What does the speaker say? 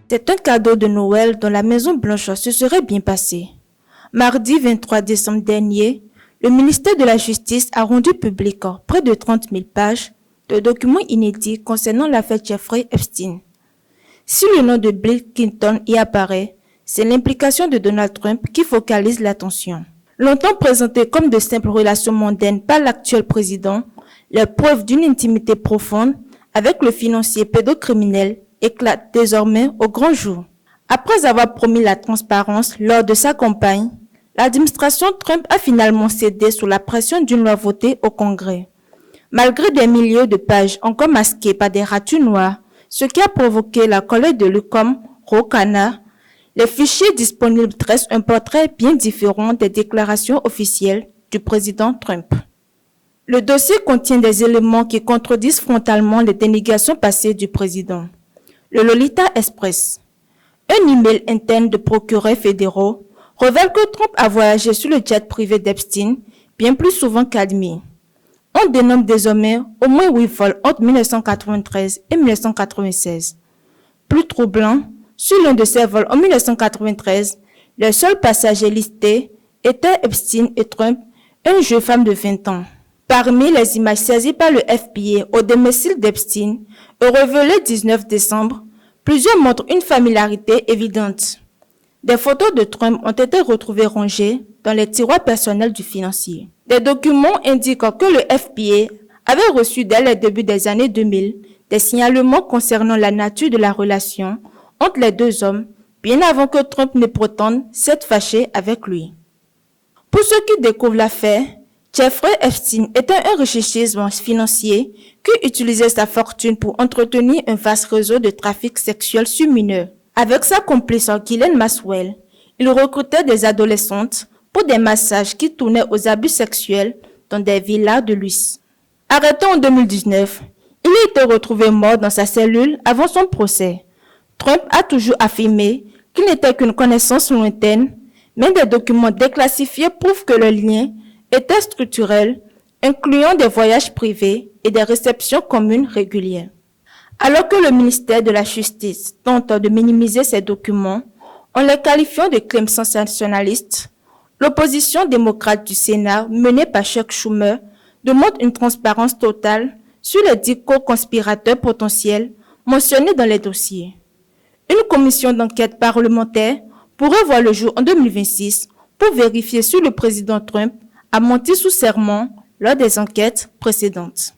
C'est un cadeau de Noël dont la Maison Blanche se serait bien passée. Mardi 23 décembre dernier, le ministère de la Justice a rendu public près de 30 000 pages de documents inédits concernant l'affaire Jeffrey Epstein. Si le nom de Bill Clinton y apparaît, c'est l'implication de Donald Trump qui focalise l'attention. Longtemps présenté comme de simples relations mondaines par l'actuel président, les preuves d'une intimité profonde avec le financier pédocriminel éclatent désormais au grand jour. Après avoir promis la transparence lors de sa campagne, l'administration Trump a finalement cédé sous la pression d'une loi votée au Congrès. Malgré des milliers de pages encore masquées par des ratures noires, ce qui a provoqué la colère de l'UQAM Ro Khanna, les fichiers disponibles dressent un portrait bien différent des déclarations officielles du président Trump. Le dossier contient des éléments qui contredisent frontalement les dénégations passées du président. Le Lolita Express, un email interne de procureurs fédéraux, révèle que Trump a voyagé sur le jet privé d'Epstein bien plus souvent qu'admis. On dénomme désormais au moins 8 vols entre 1993 et 1996. Plus troublant, sur l'un de ces vols en 1993, les seuls passagers listés étaient Epstein et Trump, une jeune femme de 20 ans. Parmi les images saisies par le FBI au domicile d'Epstein et révélées 19 décembre, plusieurs montrent une familiarité évidente. Des photos de Trump ont été retrouvées rangées dans les tiroirs personnels du financier. Des documents indiquent que le FBI avait reçu dès le début des années 2000 des signalements concernant la nature de la relation entre les deux hommes, bien avant que Trump ne prétende s'être fâché avec lui. Pour ceux qui découvrent l'affaire, Jeffrey Epstein était un richissime financier qui utilisait sa fortune pour entretenir un vaste réseau de trafic sexuel sur mineurs. Avec sa complice Ghislaine Maxwell, il recrutait des adolescentes pour des massages qui tournaient aux abus sexuels dans des villas de luxe. Arrêté en 2019, il a été retrouvé mort dans sa cellule avant son procès. Trump a toujours affirmé qu'il n'était qu'une connaissance lointaine, mais des documents déclassifiés prouvent que le lien était structurel, incluant des voyages privés et des réceptions communes régulières. Alors que le ministère de la Justice tente de minimiser ces documents en les qualifiant de crimes sensationnalistes, l'opposition démocrate du Sénat, menée par Chuck Schumer, demande une transparence totale sur les 10 co-conspirateurs potentiels mentionnés dans les dossiers. Une commission d'enquête parlementaire pourrait voir le jour en 2026 pour vérifier si le président Trump a menti sous serment lors des enquêtes précédentes.